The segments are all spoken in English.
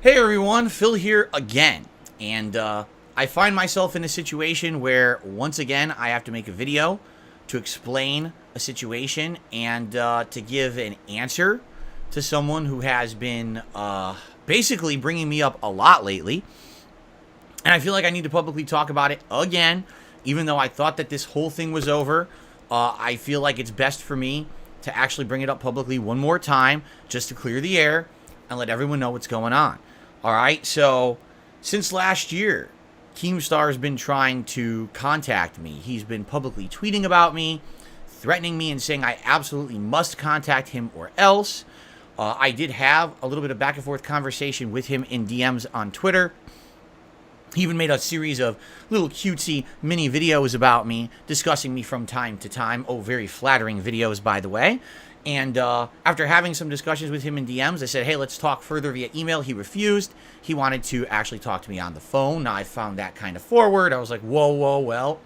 Hey everyone, Phil here again, and I find myself in a situation where once again I have to make a video to explain a situation and to give an answer to someone who has been basically bringing me up a lot lately, and I feel like I need to publicly talk about it again, even though I thought that this whole thing was over. I feel like it's best for me to actually bring it up publicly one more time just to clear the air and let everyone know what's going on. All right, so since last year, Keemstar has been trying to contact me. He's been publicly tweeting about me, threatening me, and saying I absolutely must contact him or else. I did have a little bit of back and forth conversation with him in DMs on Twitter. He even made a series of little cutesy mini videos about me, discussing me from time to time. Oh, very flattering videos, by the way. And after having some discussions with him in DMs, I said, hey, let's talk further via email. He refused. He wanted to actually talk to me on the phone. Now, I found that kind of forward. I was like, whoa, well.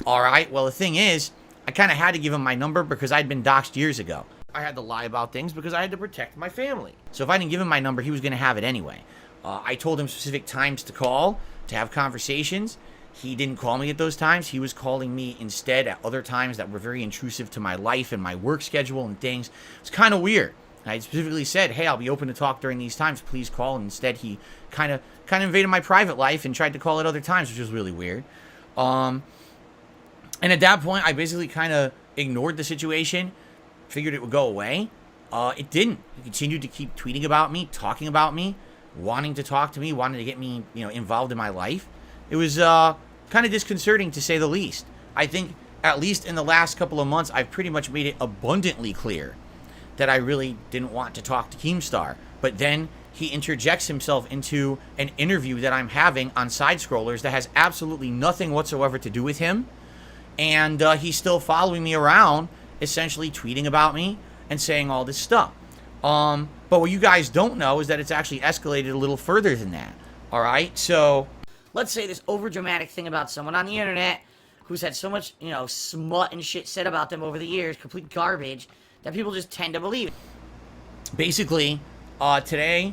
All right. Well, the thing is, I kind of had to give him my number because I'd been doxxed years ago. I had to lie about things because I had to protect my family. So if I didn't give him my number, he was going to have it anyway. I told him specific times to call, to have conversations. He didn't call me at those times. He was calling me instead at other times that were very intrusive to my life and my work schedule and things. It's kind of weird. I specifically said, hey, I'll be open to talk during these times. Please call. And instead, he kind of invaded my private life and tried to call at other times, which was really weird. And at that point, I basically kind of ignored the situation, figured it would go away. It didn't. He continued to keep tweeting about me, talking about me, wanting to talk to me, wanting to get me, involved in my life. It was kind of disconcerting, to say the least. I think, at least in the last couple of months, I've pretty much made it abundantly clear that I really didn't want to talk to Keemstar. But then he interjects himself into an interview that I'm having on Side Scrollers that has absolutely nothing whatsoever to do with him. And he's still following me around, essentially tweeting about me and saying all this stuff. But what you guys don't know is that it's actually escalated a little further than that. All right? So let's say this overdramatic thing about someone on the internet who's had so much, smut and shit said about them over the years, complete garbage, that people just tend to believe it. Basically, today,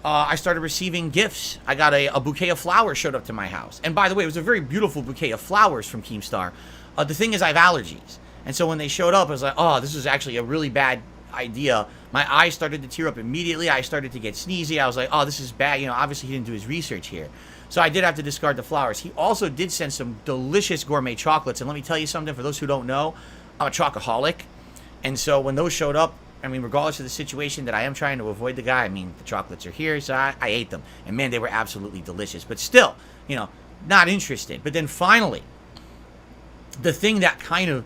I started receiving gifts. I got a bouquet of flowers showed up to my house. And by the way, it was a very beautiful bouquet of flowers from Keemstar. The thing is, I have allergies. And so when they showed up, I was like, oh, this is actually a really bad idea. My eyes started to tear up immediately. I started to get sneezy. I was like, oh, this is bad. Obviously he didn't do his research here. So I did have to discard the flowers. He also did send some delicious gourmet chocolates. And let me tell you something, for those who don't know, I'm a chocoholic. And so when those showed up, regardless of the situation that I am trying to avoid the guy, the chocolates are here, so I ate them. And man, they were absolutely delicious. But still, not interested. But then finally, the thing that kind of,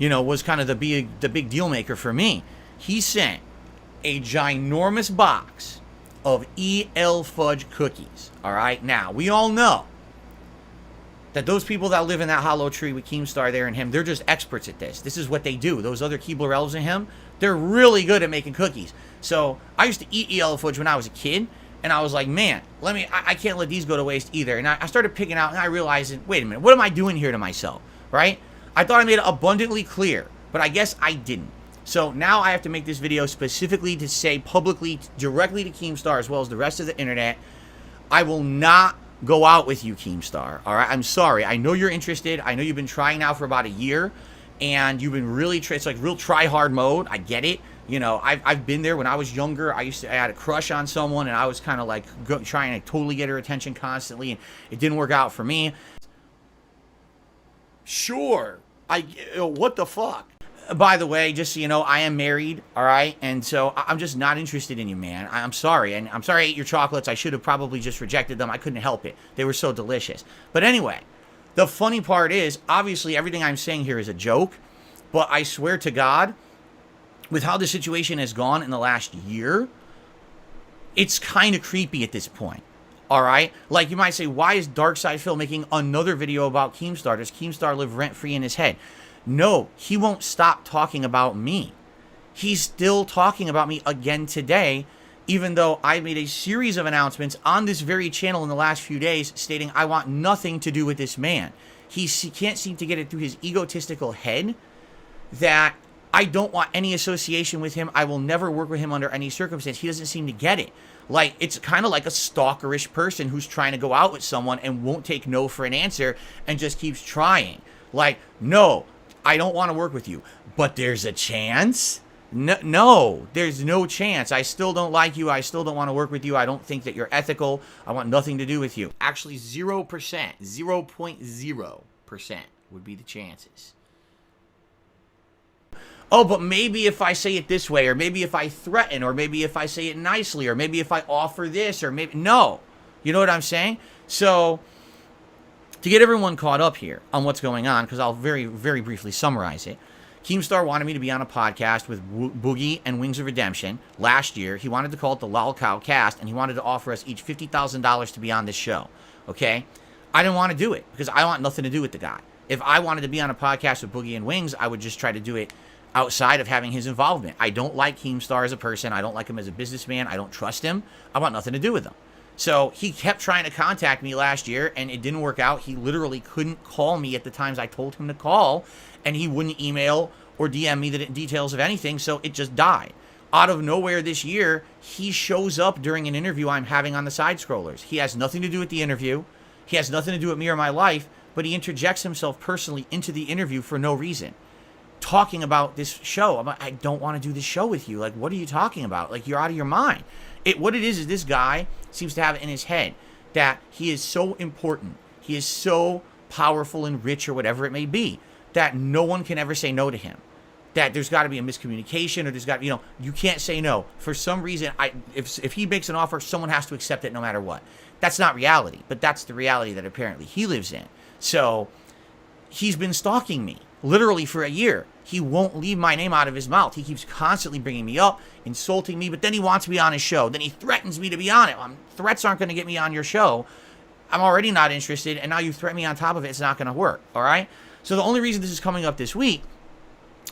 was kind of the big deal maker for me, he sent a ginormous box of EL fudge cookies. All right. Now, we all know that those people that live in that hollow tree with Keemstar there and him, they're just experts at this. This is what they do. Those other Keebler elves and him, they're really good at making cookies. So I used to eat EL fudge when I was a kid, and I was like, man, I can't let these go to waste either. And I started picking out, and I realized, wait a minute, what am I doing here to myself, right? I thought I made it abundantly clear, but I guess I didn't. So now I have to make this video specifically to say publicly, directly to Keemstar, as well as the rest of the internet, I will not go out with you, Keemstar. All right, I'm sorry. I know you're interested. I know you've been trying now for about a year, and you've been really it's like real try hard mode. I get it. I've been there when I was younger. I had a crush on someone, and I was kind of like trying to totally get her attention constantly, and it didn't work out for me. Sure, what the fuck? By the way, just so you know, I am married, all right? And so I'm just not interested in you, man. I'm sorry. And I'm sorry I ate your chocolates. I should have probably just rejected them. I couldn't help it. They were so delicious. But anyway, the funny part is, obviously, everything I'm saying here is a joke. But I swear to God, with how the situation has gone in the last year, it's kind of creepy at this point. All right? Like, you might say, why is Darkside Phil making another video about Keemstar? Does Keemstar live rent-free in his head? No, he won't stop talking about me. He's still talking about me again today, even though I made a series of announcements on this very channel in the last few days stating I want nothing to do with this man. He can't seem to get it through his egotistical head that I don't want any association with him. I will never work with him under any circumstance. He doesn't seem to get it. Like, it's kind of like a stalkerish person who's trying to go out with someone and won't take no for an answer and just keeps trying. Like, no, I don't want to work with you, but there's a chance? No, there's no chance. I still don't like you. I still don't want to work with you. I don't think that you're ethical. I want nothing to do with you. Actually, 0%, 0.0% would be the chances. Oh, but maybe if I say it this way, or maybe if I threaten, or maybe if I say it nicely, or maybe if I offer this, or maybe... No. You know what I'm saying? So, to get everyone caught up here on what's going on, because I'll very, very briefly summarize it. Keemstar wanted me to be on a podcast with Boogie and Wings of Redemption last year. He wanted to call it the Lol Cow Cast, and he wanted to offer us each $50,000 to be on this show. Okay? I didn't want to do it, because I want nothing to do with the guy. If I wanted to be on a podcast with Boogie and Wings, I would just try to do it outside of having his involvement. I don't like Keemstar as a person. I don't like him as a businessman. I don't trust him. I want nothing to do with him. So he kept trying to contact me last year, and it didn't work out. He literally couldn't call me at the times I told him to call, and he wouldn't email or DM me the details of anything, so it just died. Out of nowhere this year, he shows up during an interview I'm having on the Side Scrollers. He has nothing to do with the interview. He has nothing to do with me or my life, but he interjects himself personally into the interview for no reason. Talking about this show. I'm like, I don't want to do this show with you. Like, what are you talking about? Like, you're out of your mind. What it is this guy seems to have it in his head that he is so important. He is so powerful and rich, or whatever it may be, that no one can ever say no to him. That there's got to be a miscommunication, or there's got, you can't say no. For some reason, if he makes an offer, someone has to accept it no matter what. That's not reality, but that's the reality that apparently he lives in. So he's been stalking me literally for a year. He won't leave my name out of his mouth. He keeps constantly bringing me up, insulting me, but then he wants me on his show. Then he threatens me to be on it. Threats aren't going to get me on your show. I'm already not interested, and now you threaten me on top of it. It's not going to work, all right? So the only reason this is coming up this week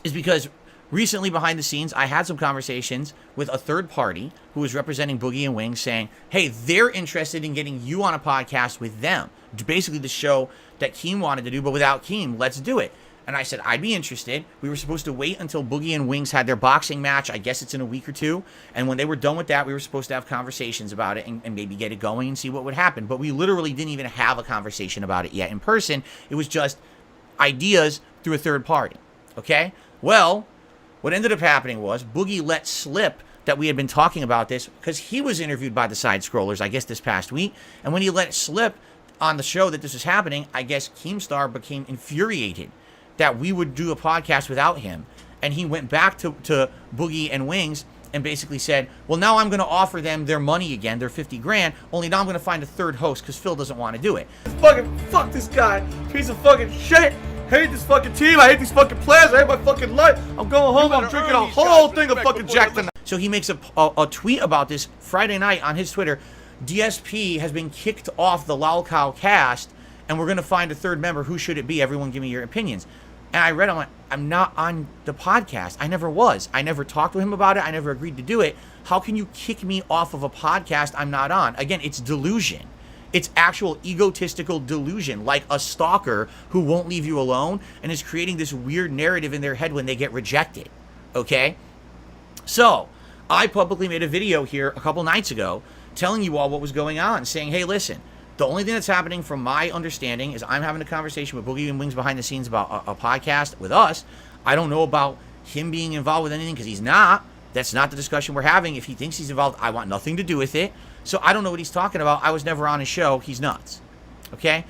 is because recently, behind the scenes, I had some conversations with a third party who was representing Boogie and Wings, saying, hey, they're interested in getting you on a podcast with them. Basically the show that Keem wanted to do, but without Keem, let's do it. And I said, I'd be interested. We were supposed to wait until Boogie and Wings had their boxing match. I guess it's in a week or two. And when they were done with that, we were supposed to have conversations about it and maybe get it going and see what would happen. But we literally didn't even have a conversation about it yet in person. It was just ideas through a third party. Okay? Well, what ended up happening was Boogie let slip that we had been talking about this because he was interviewed by the Side Scrollers, I guess, this past week. And when he let it slip on the show that this was happening, I guess Keemstar became infuriated that we would do a podcast without him. And he went back to Boogie and Wings and basically said, well, now I'm going to offer them their money again, their 50 grand, only now I'm going to find a third host because Phil doesn't want to do it. Fuck this guy. Piece of fucking shit. Hate this fucking team. I hate these fucking players. I hate my fucking life. I'm going home. I'm drinking a whole thing of fucking Jack tonight. So he makes a tweet about this Friday night on his Twitter. DSP has been kicked off the Lol Cow Cast, and we're going to find a third member. Who should it be? Everyone give me your opinions. And I read, I'm like, I'm not on the podcast. I never was. I never talked to him about it. I never agreed to do it. How can you kick me off of a podcast I'm not on? Again, it's delusion. It's actual egotistical delusion, like a stalker who won't leave you alone and is creating this weird narrative in their head when they get rejected. Okay? So, I publicly made a video here a couple nights ago telling you all what was going on, saying, hey, listen, the only thing that's happening from my understanding is I'm having a conversation with Boogie and Wings behind the scenes about a podcast with us. I don't know about him being involved with anything because he's not. That's not the discussion we're having. If he thinks he's involved, I want nothing to do with it. So I don't know what he's talking about. I was never on his show. He's nuts. Okay?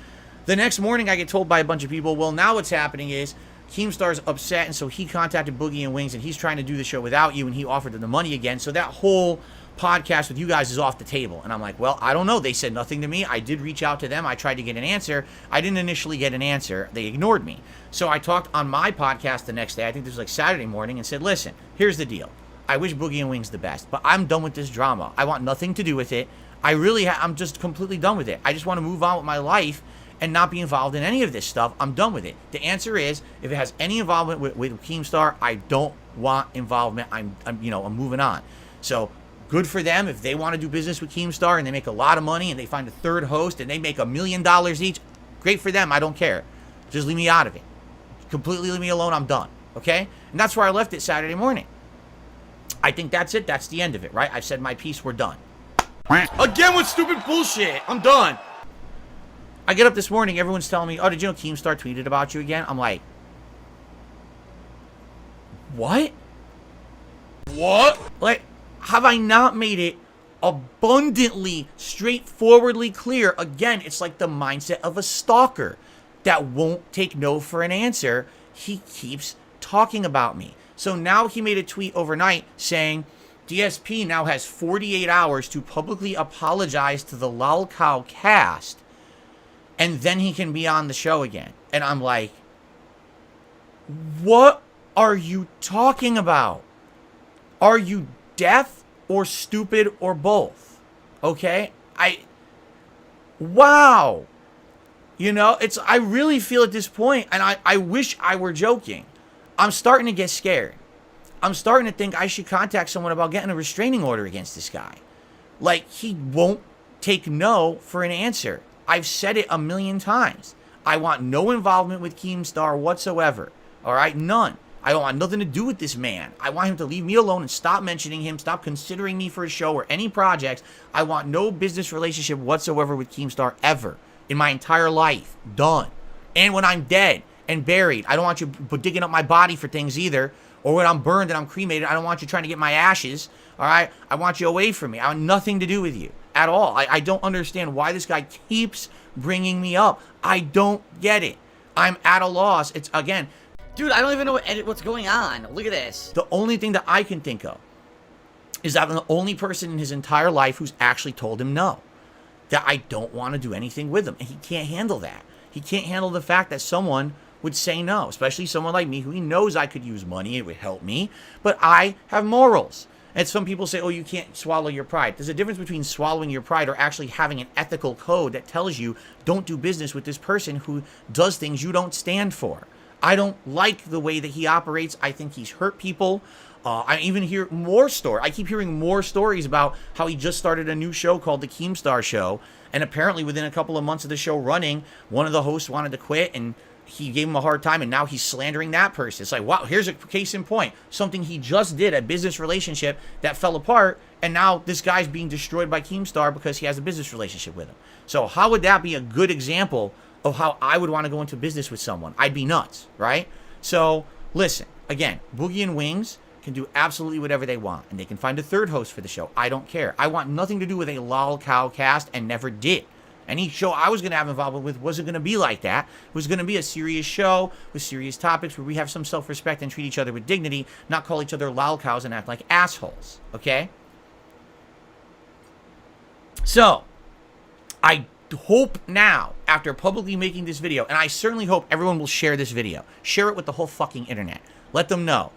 The next morning, I get told by a bunch of people, well, now what's happening is Keemstar's upset, and so he contacted Boogie and Wings, and he's trying to do the show without you, and he offered them the money again. So that whole podcast with you guys is off the table. And I'm like, well, I don't know. They said nothing to me. I did reach out to them. I tried to get an answer. I didn't initially get an answer. They ignored me. So I talked on my podcast the next day. I think this was like Saturday morning, and said, listen, here's the deal. I wish Boogie and Wings the best, but I'm done with this drama. I want nothing to do with it. I'm just completely done with it. I just want to move on with my life and not be involved in any of this stuff. I'm done with it. The answer is, if it has any involvement with Keemstar, I don't want involvement. I'm moving on. So good for them. If they want to do business with Keemstar and they make a lot of money and they find a third host and they make $1 million each, great for them. I don't care. Just leave me out of it. Completely leave me alone. I'm done. okay? And that's where I left it Saturday morning. I think that's it. That's the end of it, right? I've said my piece. We're done. Again with stupid bullshit. I'm done. I get up this morning. Everyone's telling me, oh, did you know Keemstar tweeted about you again? I'm like, what? What? Like, have I not made it abundantly, straightforwardly clear? Again, it's like the mindset of a stalker that won't take no for an answer. He keeps talking about me. So now he made a tweet overnight saying DSP now has 48 hours to publicly apologize to the Lolcow cast, and then he can be on the show again. And I'm like, what are you talking about? Are you deaf or stupid or both? Okay? Wow. You know, I really feel at this point, and I wish I were joking. I'm starting to get scared. I'm starting to think I should contact someone about getting a restraining order against this guy. Like, he won't take no for an answer. I've said it a million times. I want no involvement with Keemstar whatsoever. All right? None. I don't want nothing to do with this man. I want him to leave me alone and stop mentioning him, stop considering me for a show or any projects. I want no business relationship whatsoever with Keemstar ever in my entire life. Done. And when I'm dead and buried, I don't want you digging up my body for things either. Or when I'm burned and I'm cremated, I don't want you trying to get my ashes. All right? I want you away from me. I want nothing to do with you at all. I don't understand why this guy keeps bringing me up. I don't get it. I'm at a loss. It's, again, Dude, I don't even know what's going on. Look at this. the only thing that I can think of is that I'm the only person in his entire life who's actually told him no. That I don't want to do anything with him. And he can't handle that. He can't handle the fact that someone would say no, especially someone like me who he knows I could use money, it would help me, but I have morals. And some people say, oh, you can't swallow your pride. There's a difference between swallowing your pride or actually having an ethical code that tells you don't do business with this person who does things you don't stand for. I don't like the way that he operates. I think he's hurt people. I even hear more stories. I keep hearing more stories about how he just started a new show called the Keemstar Show. And apparently within a couple of months of the show running, one of the hosts wanted to quit and he gave him a hard time, and now he's slandering that person. It's like, wow, here's a case in point. Something he just did, a business relationship that fell apart, and now this guy's being destroyed by Keemstar because he has a business relationship with him. So how would that be a good example of how I would want to go into business with someone? I'd be nuts, right? So, listen, again, Boogie and Wings can do absolutely whatever they want, and they can find a third host for the show. I don't care. I want nothing to do with a Lolcow cast, and never did. Any show I was going to have involvement with wasn't going to be like that. It was going to be a serious show with serious topics where we have some self-respect and treat each other with dignity, not call each other lolcows and act like assholes, okay? So, I hope now, after publicly making this video, and I certainly hope everyone will share this video. Share it with the whole fucking internet. Let them know.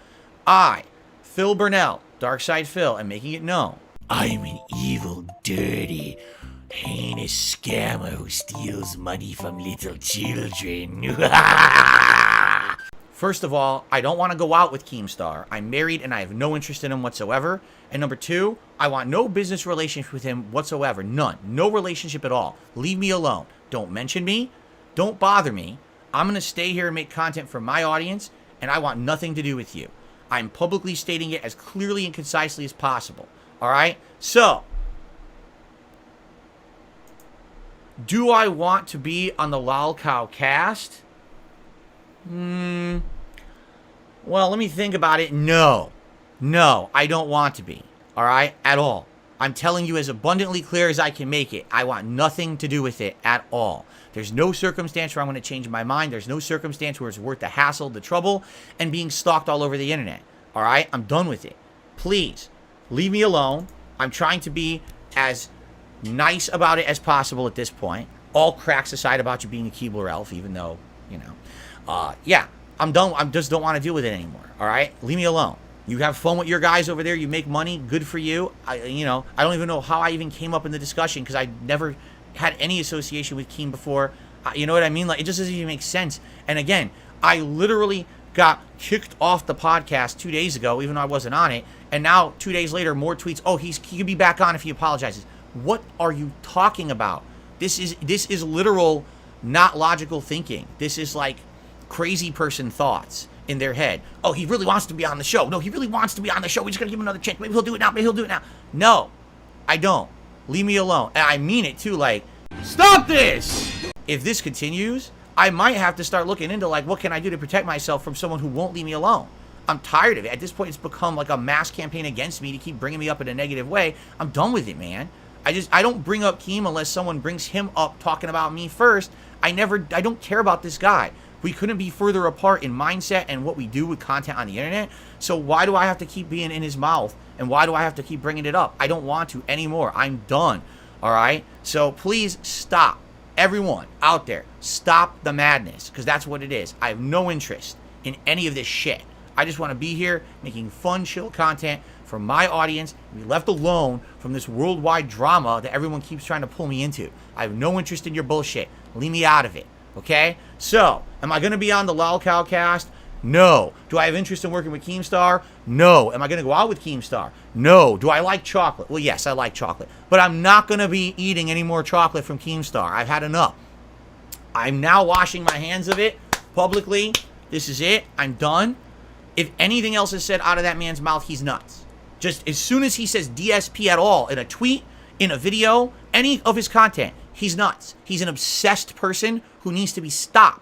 I, Phil Burnell, Darkside Phil, am making it known. I'm an evil, dirty, heinous scammer who steals money from little children. First of all, I don't want to go out with Keemstar. I'm married and I have no interest in him whatsoever. And number two, I want no business relationship with him whatsoever. None. No relationship at all. Leave me alone. Don't mention me. Don't bother me. I'm going to stay here and make content for my audience, and I want nothing to do with you. I'm publicly stating it as clearly and concisely as possible. All right? So, do I want to be on the Lolcow cast? Well, let me think about it. No, I don't want to be. All right? At all. I'm telling you as abundantly clear as I can make it. I want nothing to do with it at all. There's no circumstance where I'm going to change my mind. There's no circumstance where it's worth the hassle, the trouble, and being stalked all over the internet. All right? I'm done with it. Please, leave me alone. I'm trying to be as nice about it as possible at this point. All cracks aside about you being a Keebler elf, even though, you know. Yeah, I'm done. I just don't want to deal with it anymore. All right? Leave me alone. You have fun with your guys over there. You make money. Good for you. I don't even know how I even came up in the discussion because I never had any association with Keem before. You know what I mean? Like, it just doesn't even make sense. And again, I literally got kicked off the podcast 2 days ago, even though I wasn't on it. And now, 2 days later, more tweets. Oh, he could be back on if he apologizes. What are you talking about? This is literal, not logical thinking. This is like crazy person thoughts. in their head. Oh, he really wants to be on the show. No, he really wants to be on the show. We just gotta give him another chance. Maybe he'll do it now. Maybe he'll do it now. No, I don't. Leave me alone. And I mean it too. Like, stop this! If this continues, I might have to start looking into, like, what can I do to protect myself from someone who won't leave me alone? I'm tired of it. At this point, it's become like a mass campaign against me to keep bringing me up in a negative way. I'm done with it, man. I don't bring up Keem unless someone brings him up talking about me first. I don't care about this guy. We couldn't be further apart in mindset and what we do with content on the internet. So why do I have to keep being in his mouth? And why do I have to keep bringing it up? I don't want to anymore. I'm done. All right? So please stop. Everyone out there, stop the madness, because that's what it is. I have no interest in any of this shit. I just want to be here making fun, chill content for my audience, and be left alone from this worldwide drama that everyone keeps trying to pull me into. I have no interest in your bullshit. Leave me out of it, okay? So, am I going to be on the LolCowcast? No. Do I have interest in working with Keemstar? No. Am I going to go out with Keemstar? No. Do I like chocolate? Well, yes, I like chocolate. But I'm not going to be eating any more chocolate from Keemstar. I've had enough. I'm now washing my hands of it publicly. This is it. I'm done. If anything else is said out of that man's mouth, he's nuts. Just as soon as he says DSP at all in a tweet, in a video, any of his content, he's nuts. He's an obsessed person who needs to be stopped.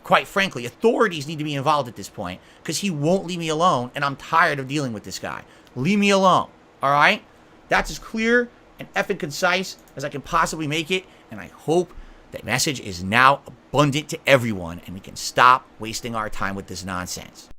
Quite frankly, authorities need to be involved at this point because he won't leave me alone, and I'm tired of dealing with this guy. Leave me alone, all right? That's as clear and effing concise as I can possibly make it, and I hope that message is now abundant to everyone, and we can stop wasting our time with this nonsense.